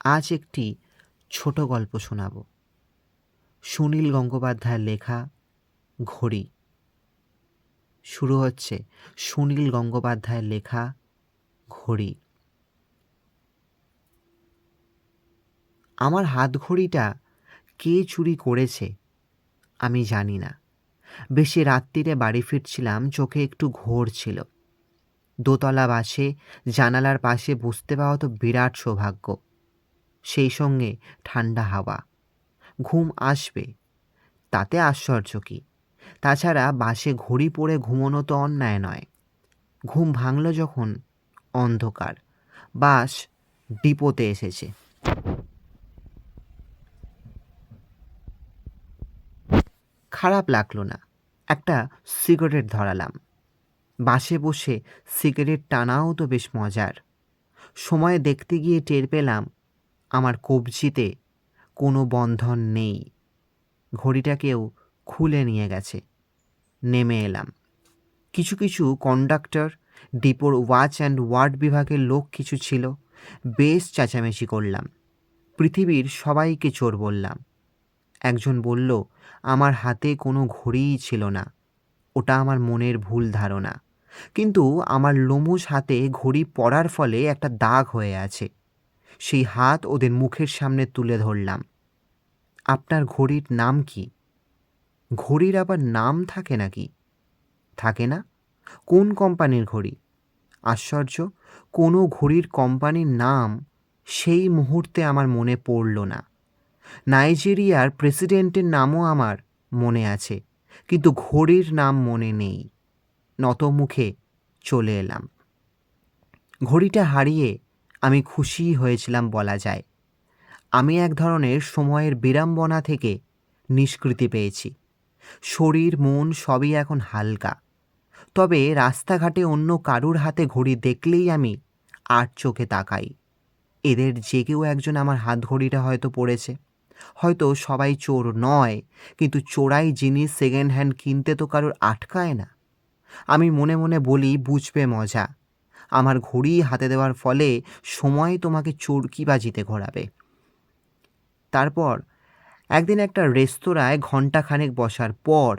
আজ একটি ছোট গল্প শোনাব। সুনীল গঙ্গোপাধ্যায়ের লেখা ঘড়ি। শুরু হচ্ছে সুনীল গঙ্গোপাধ্যায়ের লেখা ঘড়ি। আমার হাত ঘড়িটা কে চুরি করেছে আমি জানি না। বেশি রাত্রিরে বাড়ি ফিরছিলাম, চোখে একটু ঘোর ছিল। দোতলা বাসে জানালার পাশে বসতে পাওয়া তো বিরাট সৌভাগ্য। সেই সঙ্গে ঠান্ডা হাওয়া। ঘুম আসবে, তাতে আশ্চর্য কী? তাছাড়া বাসে ঘড়ি পরে ঘুমোনো তো অন্যায় নয়। ঘুম ভাঙল যখন, অন্ধকার। বাস ডিপোতে এসেছে। খারাপ লাগলো না। একটা সিগারেট ধরালাম। বাসে বসে সিগারেট টানাও তো বেশ মজার। সময় দেখতে গিয়ে টের পেলাম আমার কবজিতে কোনো বন্ধন নেই। ঘড়িটা কেউ খুলে নিয়ে গেছে। নেমে এলাম। কিছু কিছু কন্ডাক্টর, ডিপোর ওয়াচ অ্যান্ড ওয়ার্ড বিভাগের লোক কিছু ছিল। বেশ চেঁচামেচি করলাম। পৃথিবীর সবাইকে চোর বললাম। একজন বলল আমার হাতে কোনো ঘড়িই ছিল না, ওটা আমার মনের ভুল ধারণা। কিন্তু আমার লোমশ হাতে ঘড়ি পরার ফলে একটা দাগ হয়ে আছে। সেই হাত ওদের মুখের সামনে তুলে ধরলাম। আপনার ঘড়ির নাম কি? ঘড়ির আবার নাম থাকে নাকি? থাকে না? কোন কোম্পানির ঘড়ি? আশ্চর্য, কোনো ঘড়ির কোম্পানির নাম সেই মুহূর্তে আমার মনে পড়ল না। নাইজেরিয়ার প্রেসিডেন্টের নামও আমার মনে আছে, কিন্তু ঘড়ির নাম মনে নেই। নত মুখে চলে এলাম। ঘড়িটা হারিয়ে আমি খুশি হয়েছিলাম বলা যায়। আমি এক ধরনের সময়ের বিড়ম্বনা থেকে নিষ্কৃতি পেয়েছি। শরীর মন সবই এখন হালকা। তবে রাস্তাঘাটে অন্য কারুর হাতে ঘড়ি দেখলেই আমি আর চোখে তাকাই। এদের যে কেউ একজন আমার হাত ঘড়িটা হয়তো পড়েছে। হয়তো সবাই চোর নয়, কিন্তু চোরাই জিনিস সেকেন্ড হ্যান্ড কিনতে তো কারোর আটকায় না। আমি মনে মনে বলি, বুঝবে মজা। আমার ঘড়ি হাতে দেওয়ার ফলে সময় তোমাকে চোরকিবাজিতে ঘোরাবে। তারপর একদিন একটা রেস্তোরাঁয় ঘণ্টাখানেক বসার পর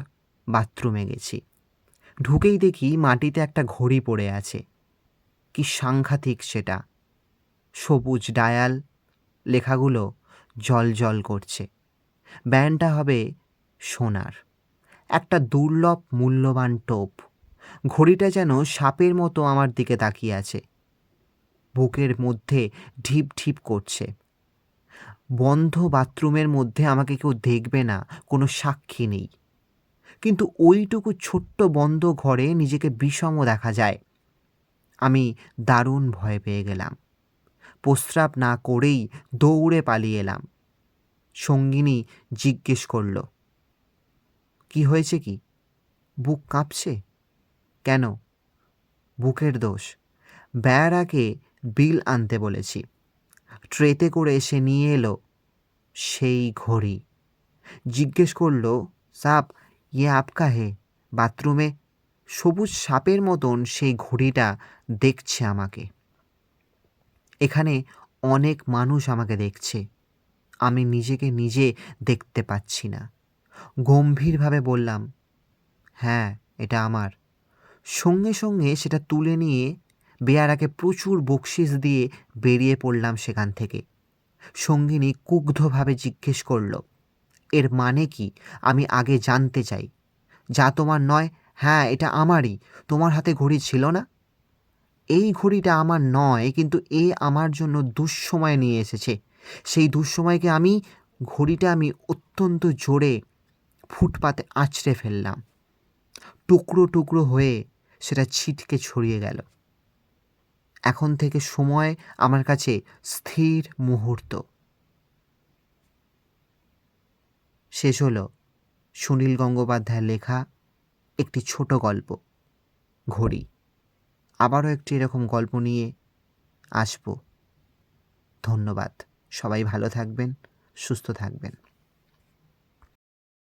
বাথরুমে গেছি। ঢুকেই দেখি মাটিতে একটা ঘড়ি পড়ে আছে। কি সাংঘাতিক সেটা! সবুজ ডায়াল, লেখাগুলো জ্বলজ্বল করছে। ব্যান্ডটা হবে সোনার। একটা দুর্লভ মূল্যবান টোপ। ঘড়িটা যেন সাপের মতো আমার দিকে তাকিয়ে আছে। বুকের মধ্যে ঢিপ ঢিপ করছে। বন্ধ বাথরুমের মধ্যে আমাকে কেউ দেখবে না, কোনো সাক্ষী নেই। কিন্তু ওইটুকু ছোট্ট বন্ধ ঘরে নিজেকে বিষম দেখা যায়। আমি দারুণ ভয় পেয়ে গেলাম। প্রস্রাব না করেই দৌড়ে পালিয়ে এলাম। সঙ্গিনী জিজ্ঞেস করল, কি হয়েছে কি? বুক কাঁপছে কেন? বুকের দোষ। বেয়ারাকে বিল আনতে বলেছি। ট্রেতে করে এসে নিয়ে এলো সেই ঘড়ি। জিজ্ঞেস করল, সাব ইয়ে আপকা হে? বাথরুমে সবুজ সাপের মতন সেই ঘড়িটা দেখছে আমাকে। এখানে অনেক মানুষ আমাকে দেখছে, আমি নিজেকে নিজে দেখতে পাচ্ছি না। গম্ভীরভাবে বললাম, হ্যাঁ এটা আমার। সঙ্গে সঙ্গে সেটা তুলে নিয়ে বেয়ারাকে প্রচুর বকশিস দিয়ে বেরিয়ে পড়লাম সেখান থেকে। সঙ্গিনী কুগ্ধভাবে জিজ্ঞেস করল, এর মানে কি? আমি আগে জানতে চাই। যা তোমার নয়? হ্যাঁ এটা আমারই। তোমার হাতে ঘড়ি ছিল না? এই ঘড়িটা আমার নয়, কিন্তু এ আমার জন্য দুঃসময় নিয়ে এসেছে। সেই দুঃসময়কে ঘড়িটা আমি অত্যন্ত জোরে ফুটপাতে আছড়ে ফেললাম। টুকরো টুকরো হয়ে সেটা ছিটকে ছড়িয়ে গেল। এখন থেকে সময় আমার কাছে স্থির মুহূর্ত। শেষ হলো সুনীল গঙ্গোপাধ্যায়ের লেখা একটি ছোট গল্প, ঘড়ি। আবারও একটি এরকম গল্প নিয়ে আসব। ধন্যবাদ। সবাই ভালো থাকবেন, সুস্থ থাকবেন।